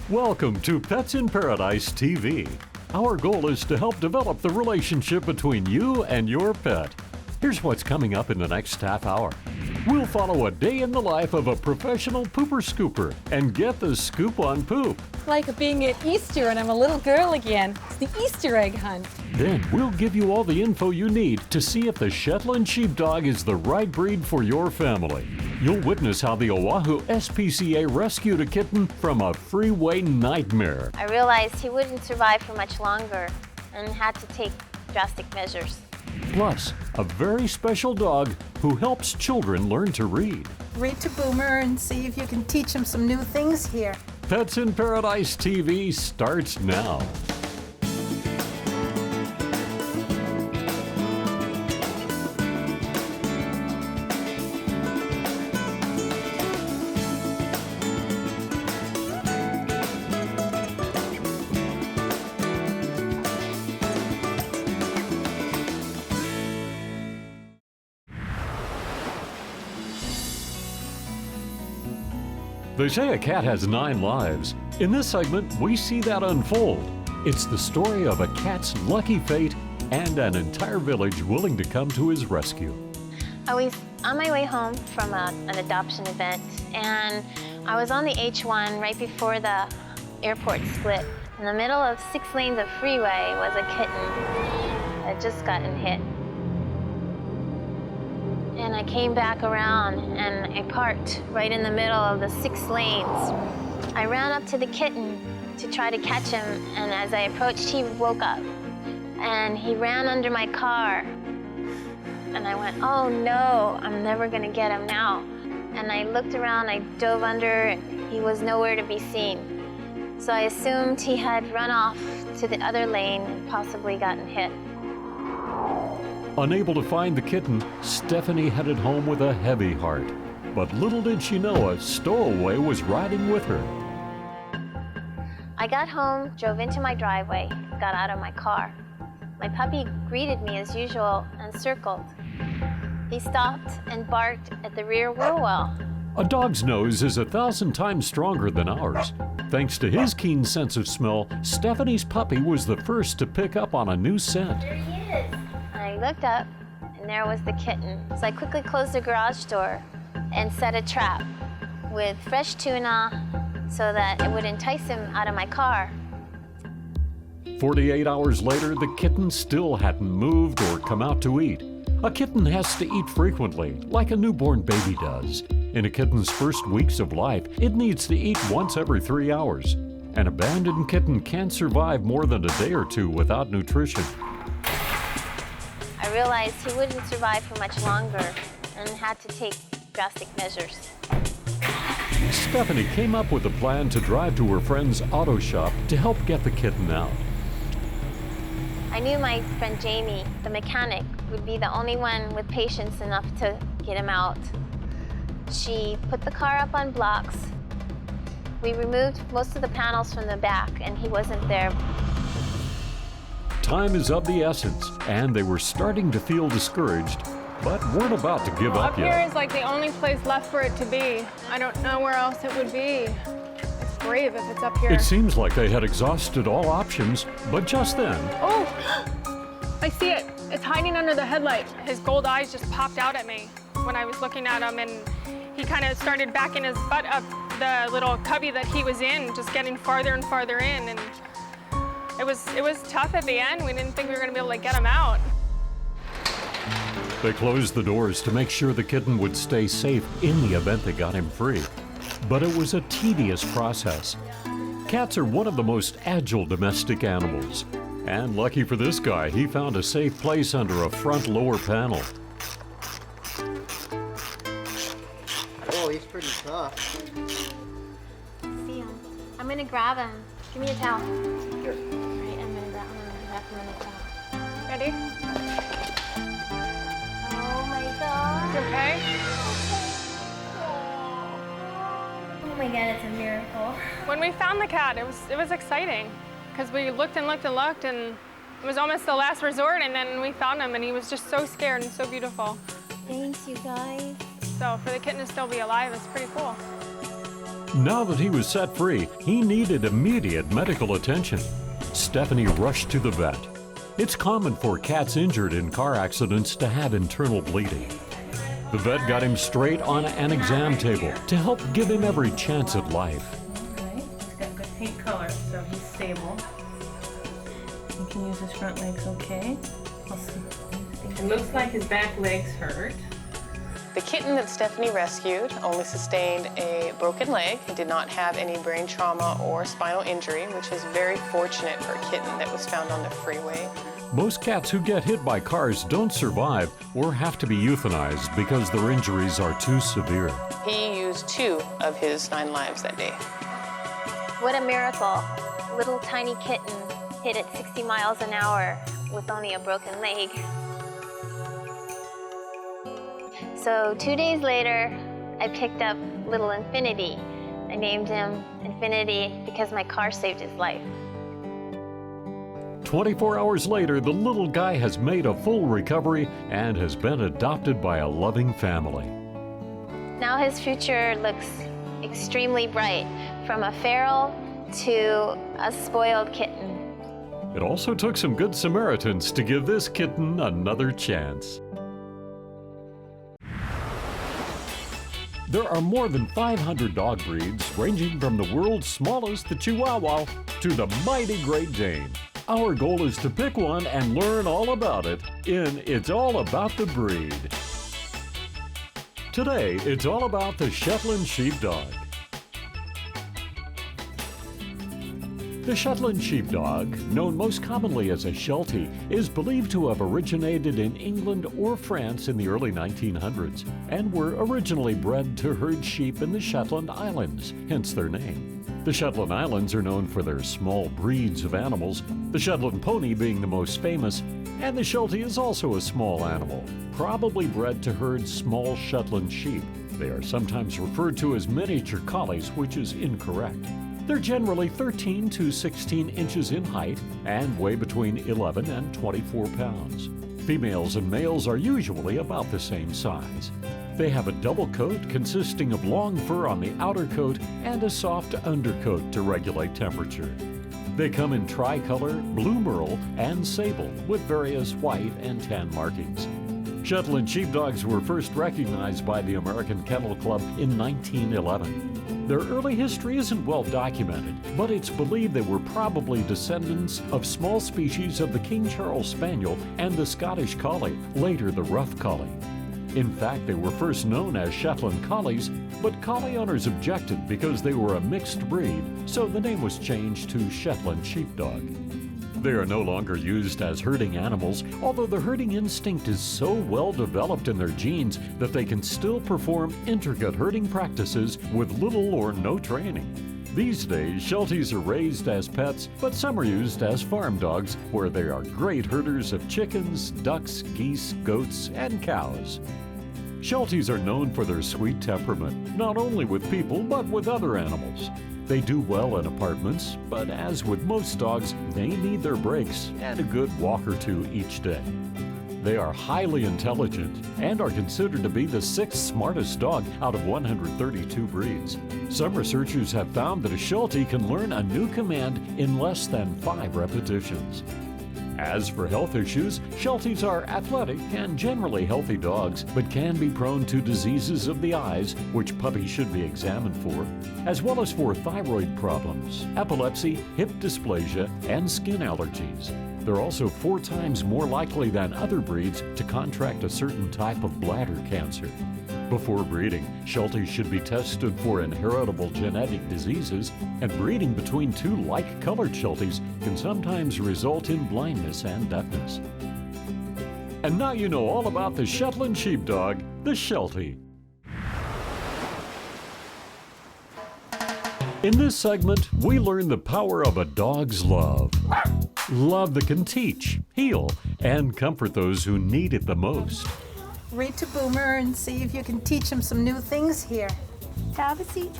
Welcome to Pets in Paradise TV. Our goal is to help develop the relationship between you and your pet. Here's what's coming up in the next half hour. We'll follow a day in the life of a professional pooper scooper and get the scoop on poop. Like being at Easter and I'm a little girl again. It's the Easter egg hunt. Then we'll give you all the info you need to see if the Shetland Sheepdog is the right breed for your family. You'll witness how the Oahu SPCA rescued a kitten from a freeway nightmare. I realized he wouldn't survive for much longer and had to take drastic measures. Plus, a very special dog who helps children learn to read. Read to Boomer and see if you can teach him some new things here. Pets in Paradise TV starts now. They say a cat has 9 lives. In this segment, we see that unfold. It's the story of a cat's lucky fate and an entire village willing to come to his rescue. I was on my way home from an adoption event, and I was on the H1 right before the airport split. In the middle of 6 lanes of freeway was a kitten that had just gotten hit. And I came back around and I parked right in the middle of the 6 lanes. I ran up to the kitten to try to catch him, and as I approached, he woke up. And he ran under my car. And I went, oh no, I'm never gonna get him now. And I looked around, I dove under, and he was nowhere to be seen. So I assumed he had run off to the other lane and possibly gotten hit. Unable to find the kitten, Stephanie headed home with a heavy heart. But little did she know a stowaway was riding with her. I got home, drove into my driveway, got out of my car. My puppy greeted me as usual and circled. He stopped and barked at the rear wheel well. A dog's nose is 1,000 times stronger than ours. Thanks to his keen sense of smell, Stephanie's puppy was the first to pick up on a new scent. There he is. I looked up, and there was the kitten. So I quickly closed the garage door and set a trap with fresh tuna so that it would entice him out of my car. 48 hours later, the kitten still hadn't moved or come out to eat. A kitten has to eat frequently, like a newborn baby does. In a kitten's first weeks of life, it needs to eat once every 3 hours. An abandoned kitten can't survive more than a day or two without nutrition. I realized he wouldn't survive for much longer and had to take drastic measures. Stephanie came up with a plan to drive to her friend's auto shop to help get the kitten out. I knew my friend Jamie, the mechanic, would be the only one with patience enough to get him out. She put the car up on blocks. We removed most of the panels from the back, and he wasn't there. Time is of the essence, and they were starting to feel discouraged, but weren't about to give up yet. Up here is like the only place left for it to be. I don't know where else it would be. It's brave if it's up here. It seems like they had exhausted all options, but just then... Oh! I see it. It's hiding under the headlight. His gold eyes just popped out at me when I was looking at him, and he kind of started backing his butt up the little cubby that he was in, just getting farther and farther in. And it was tough at the end. We didn't think we were going to be able to get him out. They closed the doors to make sure the kitten would stay safe in the event they got him free. But it was a tedious process. Cats are one of the most agile domestic animals. And lucky for this guy, he found a safe place under a front lower panel. Oh, he's pretty tough. See him. I'm going to grab him. Give me a towel. Here. Right, I'm going to wrap him in a towel. Ready? Oh my God. You okay? Oh my God, it's a miracle. When we found the cat, it was exciting because we looked and looked and looked, and it was almost the last resort, and then we found him, and he was just so scared and so beautiful. Thanks, you guys. So for the kitten to still be alive is pretty cool. Now that he was set free, he needed immediate medical attention. Stephanie rushed to the vet. It's common for cats injured in car accidents to have internal bleeding. The vet got him straight on an exam table to help give him every chance at life. Okay, he's got good paint color, so he's stable. He can use his front legs okay. I'll see. It looks like his back legs hurt. The kitten that Stephanie rescued only sustained a broken leg. He did not have any brain trauma or spinal injury, which is very fortunate for a kitten that was found on the freeway. Most cats who get hit by cars don't survive or have to be euthanized because their injuries are too severe. He used 2 of his 9 lives that day. What a miracle. Little tiny kitten hit at 60 miles an hour with only a broken leg. So 2 days later, I picked up little Infinity. I named him Infinity because my car saved his life. 24 hours later, the little guy has made a full recovery and has been adopted by a loving family. Now his future looks extremely bright, from a feral to a spoiled kitten. It also took some good Samaritans to give this kitten another chance. There are more than 500 dog breeds, ranging from the world's smallest, the Chihuahua, to the mighty Great Dane. Our goal is to pick one and learn all about it in It's All About the Breed. Today, it's all about the Shetland Sheepdog. The Shetland Sheepdog, known most commonly as a Sheltie, is believed to have originated in England or France in the early 1900s and were originally bred to herd sheep in the Shetland Islands, hence their name. The Shetland Islands are known for their small breeds of animals, the Shetland pony being the most famous, and the Sheltie is also a small animal, probably bred to herd small Shetland sheep. They are sometimes referred to as miniature collies, which is incorrect. They're generally 13 to 16 inches in height and weigh between 11 and 24 pounds. Females and males are usually about the same size. They have a double coat consisting of long fur on the outer coat and a soft undercoat to regulate temperature. They come in tricolor, blue merle, and sable with various white and tan markings. Shetland sheepdogs were first recognized by the American Kennel Club in 1911. Their early history isn't well documented, but it's believed they were probably descendants of small species of the King Charles Spaniel and the Scottish Collie, later the Rough Collie. In fact, they were first known as Shetland Collies, but collie owners objected because they were a mixed breed, so the name was changed to Shetland Sheepdog. They are no longer used as herding animals, although the herding instinct is so well developed in their genes that they can still perform intricate herding practices with little or no training. These days, Shelties are raised as pets, but some are used as farm dogs, where they are great herders of chickens, ducks, geese, goats, and cows. Shelties are known for their sweet temperament, not only with people, but with other animals. They do well in apartments, but as with most dogs, they need their breaks and a good walk or two each day. They are highly intelligent and are considered to be the 6th smartest dog out of 132 breeds. Some researchers have found that a Sheltie can learn a new command in less than 5 repetitions. As for health issues, Shelties are athletic and generally healthy dogs, but can be prone to diseases of the eyes, which puppies should be examined for, as well as for thyroid problems, epilepsy, hip dysplasia, and skin allergies. They're also 4 times more likely than other breeds to contract a certain type of bladder cancer. Before breeding, Shelties should be tested for inheritable genetic diseases, and breeding between 2 like-colored Shelties can sometimes result in blindness and deafness. And now you know all about the Shetland Sheepdog, the Sheltie. In this segment, we learn the power of a dog's love. Love that can teach, heal, and comfort those who need it the most. Read to Boomer and see if you can teach him some new things here. Have a seat.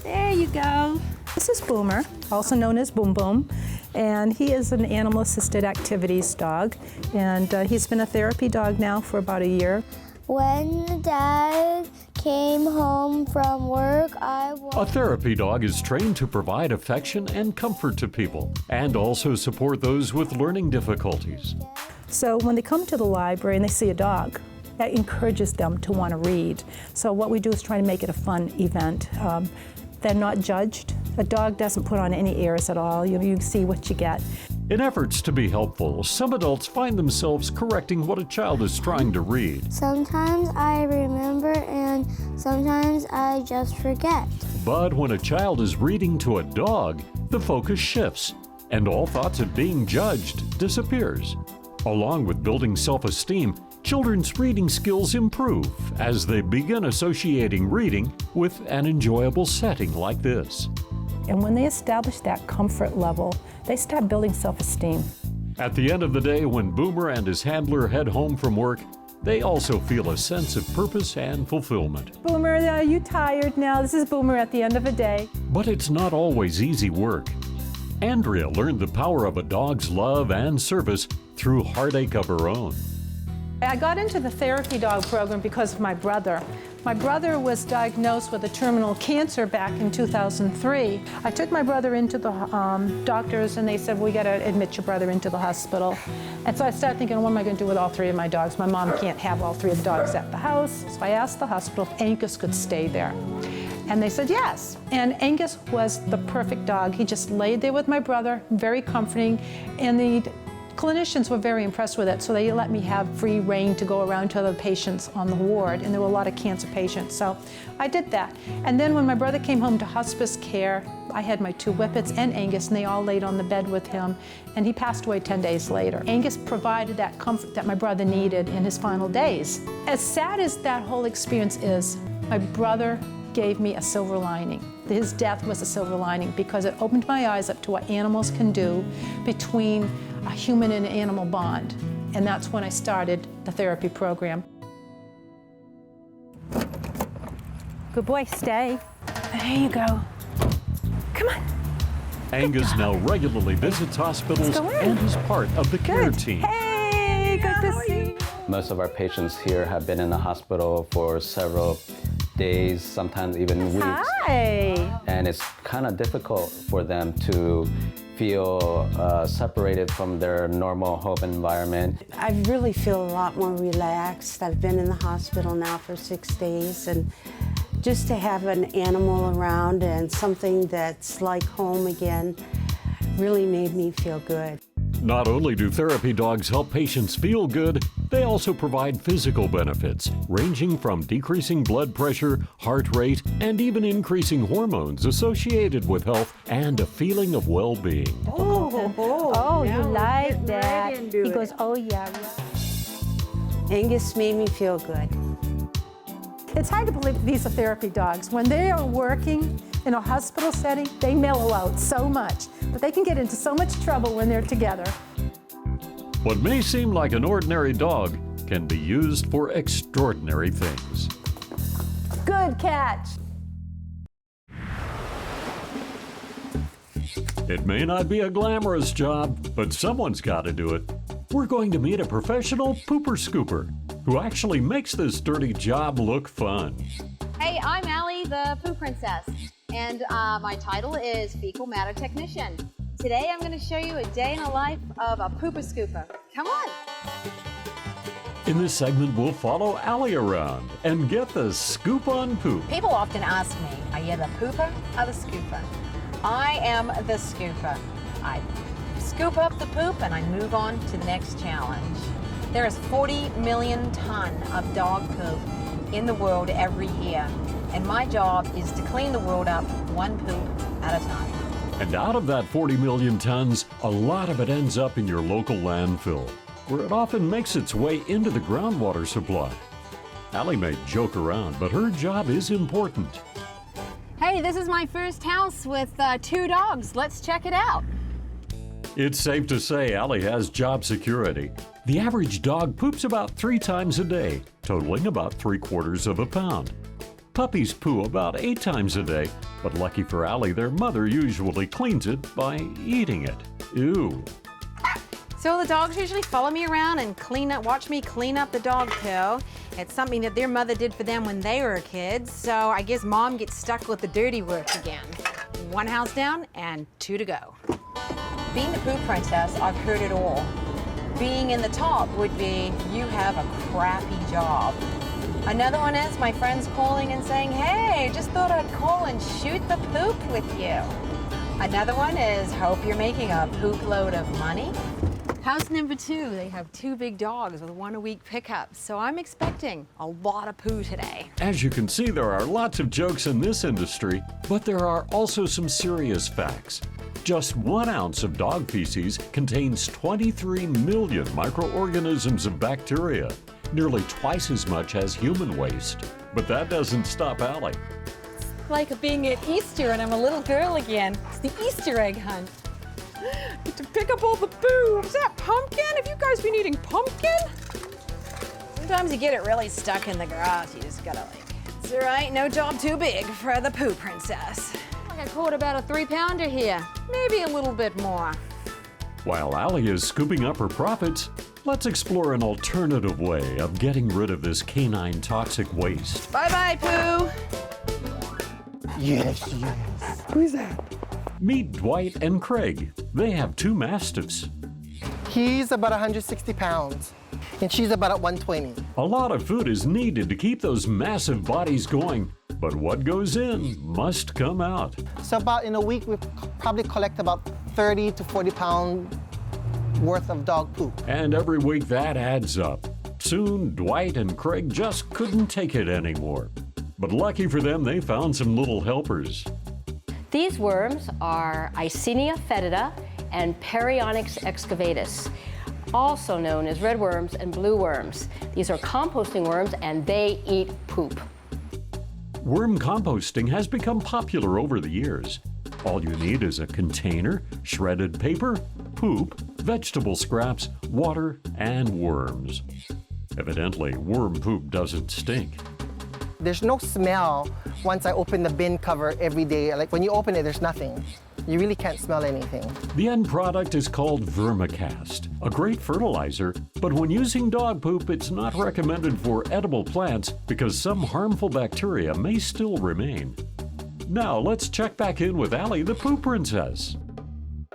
There you go. This is Boomer, also known as Boom Boom, and he is an animal-assisted activities dog, and he's been a therapy dog now for about a year. When Dad came home from work, A therapy dog is trained to provide affection and comfort to people, and also support those with learning difficulties. So when they come to the library and they see a dog, that encourages them to want to read. So what we do is try to make it a fun event. They're not judged. A dog doesn't put on any airs at all. You see what you get. In efforts to be helpful, some adults find themselves correcting what a child is trying to read. Sometimes I remember and sometimes I just forget. But when a child is reading to a dog, the focus shifts, and all thoughts of being judged disappears. Along with building self-esteem, children's reading skills improve as they begin associating reading with an enjoyable setting like this. And when they establish that comfort level, they start building self-esteem. At the end of the day, when Boomer and his handler head home from work, they also feel a sense of purpose and fulfillment. Boomer, are you tired now? This is Boomer at the end of a day. But it's not always easy work. Andrea learned the power of a dog's love and service through heartache of her own. I got into the therapy dog program because of my brother. My brother was diagnosed with a terminal cancer back in 2003. I took my brother into the doctors and they said, we got to admit your brother into the hospital. And so I started thinking, what am I going to do with all three of my dogs? My mom can't have all three of the dogs at the house. So I asked the hospital if Angus could stay there. And they said yes. And Angus was the perfect dog. He just laid there with my brother, very comforting. And the clinicians were very impressed with it, so they let me have free rein to go around to other patients on the ward, and there were a lot of cancer patients, so I did that. And then when my brother came home to hospice care, I had my two whippets and Angus, and they all laid on the bed with him, and he passed away 10 days later. Angus provided that comfort that my brother needed in his final days. As sad as that whole experience is, my brother gave me a silver lining. His death was a silver lining because it opened my eyes up to what animals can do between a human and animal bond. And that's when I started the therapy program. Good boy, stay. There you go. Come on. Angus now regularly visits hospitals and is part of the care team. Hey, good to see you. Most of our patients here have been in the hospital for several days, sometimes even weeks. Hi. And it's kind of difficult for them to feel separated from their normal home environment. I really feel a lot more relaxed. I've been in the hospital now for 6 days, and just to have an animal around and something that's like home again really made me feel good. Not only do therapy dogs help patients feel good, they also provide physical benefits, ranging from decreasing blood pressure, heart rate, and even increasing hormones associated with health and a feeling of well-being. Oh, you like that. He goes, oh yeah. Angus made me feel good. It's hard to believe these are therapy dogs. When they are working in a hospital setting, they mellow out so much, but they can get into so much trouble when they're together. What may seem like an ordinary dog can be used for extraordinary things. Good catch. It may not be a glamorous job, but someone's got to do it. We're going to meet a professional pooper scooper who actually makes this dirty job look fun. Hey, I'm Ali the Poo Princess, and my title is Fecal Matter Technician. Today I'm going to show you a day in the life of a pooper scooper. Come on. In this segment, we'll follow Ali around and get the scoop on poop. People often ask me, are you the pooper or the scooper? I am the scooper. I scoop up the poop and I move on to the next challenge. There is 40 million tons of dog poop in the world every year, and my job is to clean the world up one poop at a time. And out of that 40 million tons, a lot of it ends up in your local landfill, where it often makes its way into the groundwater supply. Ali may joke around, but her job is important. Hey, this is my first house with 2 dogs. Let's check it out. It's safe to say Ali has job security. The average dog poops about 3 times a day, totaling about 3/4 of a pound. Puppies poo about 8 times a day, but lucky for Ali, their mother usually cleans it by eating it. Ew. So the dogs usually follow me around and watch me clean up the dog poo. It's something that their mother did for them when they were kids, so I guess mom gets stuck with the dirty work again. 1 house down and 2 to go. Being the poo princess, I've heard it all. Being in the top would be, you have a crappy job. Another one is my friends calling and saying, hey, just thought I'd call and shoot the poop with you. Another one is, hope you're making a poop load of money. House number 2, they have 2 big dogs with 1 a week pickups, so I'm expecting a lot of poo today. As you can see, there are lots of jokes in this industry, but there are also some serious facts. Just 1 ounce of dog feces contains 23 million microorganisms of bacteria, nearly twice as much as human waste. But that doesn't stop Ali. It's like being at Easter and I'm a little girl again. It's the Easter egg hunt. Get to pick up all the poo. Is that pumpkin? Have you guys been eating pumpkin? Sometimes you get it really stuck in the grass. You just gotta it's all right, no job too big for the poo princess. I caught about a 3-pounder here, maybe a little bit more. While Ali is scooping up her profits, let's explore an alternative way of getting rid of this canine toxic waste. Bye-bye, poo. Yes. Who's that? Meet Dwight and Craig. They have 2 mastiffs. He's about 160 pounds, and she's about 120. A lot of food is needed to keep those massive bodies going, but what goes in must come out. So about in a week, we probably collect about 30 to 40 pounds worth of dog poop. And every week that adds up. Soon, Dwight and Craig just couldn't take it anymore. But lucky for them, they found some little helpers. These worms are Icenia fetida and Perionyx excavatus, also known as red worms and blue worms. These are composting worms and they eat poop. Worm composting has become popular over the years. All you need is a container, shredded paper, poop, vegetable scraps, water, and worms. Evidently, worm poop doesn't stink. There's no smell once I open the bin cover every day. Like when you open it, there's nothing. You really can't smell anything. The end product is called vermicast, a great fertilizer, but when using dog poop, it's not recommended for edible plants because some harmful bacteria may still remain. Now let's check back in with Ali the Poo Princess.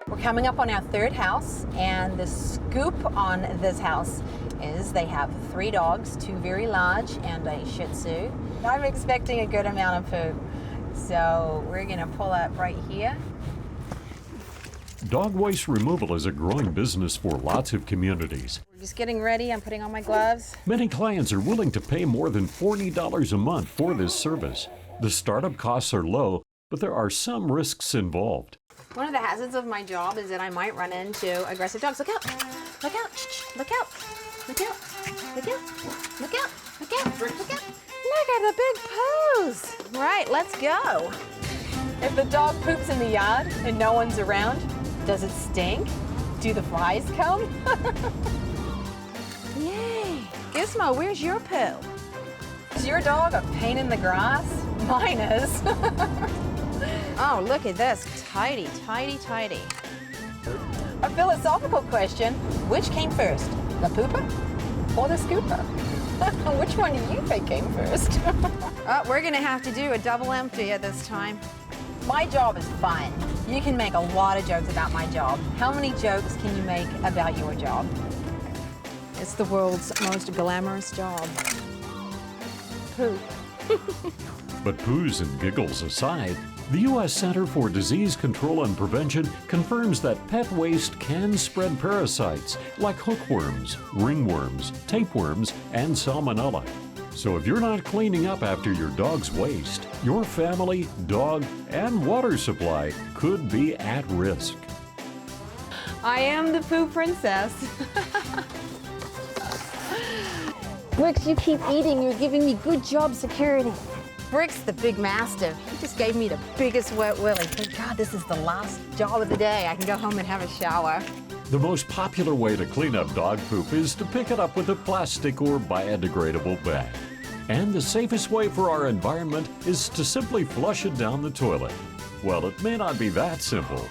We're coming up on our 3rd house, and the scoop on this house is they have 3 dogs, 2 very large and a Shih Tzu. I'm expecting a good amount of poo, so we're gonna pull up right here. Dog waste removal is a growing business for lots of communities. We're just getting ready. I'm putting on my gloves. Many clients are willing to pay more than $40 a month for this service. The startup costs are low, but there are some risks involved. One of the hazards of my job is that I might run into aggressive dogs. Look out! Look out! Look out! Look out! Look out! Look out! Look out! Look out! Look at the big poos! Right, let's go. If the dog poops in the yard and no one's around, does it stink? Do the flies come? Yay! Gizmo, where's your poo? Is your dog a pain in the grass? Mine is. Oh, look at this. Tidy, tidy, tidy. A philosophical question. Which came first? The pooper or the scooper? Which one do you think came first? We're gonna have to do a double empty at this time. My job is fun. You can make a lot of jokes about my job. How many jokes can you make about your job? It's the world's most glamorous job. Poo. But poos and giggles aside, the U.S. Center for Disease Control and Prevention confirms that pet waste can spread parasites like hookworms, ringworms, tapeworms, and salmonella. So if you're not cleaning up after your dog's waste, your family, dog, and water supply could be at risk. I am the Poo Princess. Bricks, you keep eating. You're giving me good job security. Bricks, the big mastiff, he just gave me the biggest wet willy. Thank God this is the last job of the day. I can go home and have a shower. The most popular way to clean up dog poop is to pick it up with a plastic or biodegradable bag. And the safest way for our environment is to simply flush it down the toilet. Well, it may not be that simple.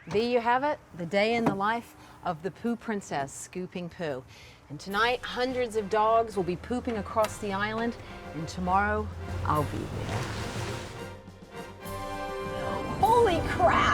There you have it, the day in the life of the Poo Princess scooping poo. And tonight, hundreds of dogs will be pooping across the island, and tomorrow, I'll be there. Holy crap!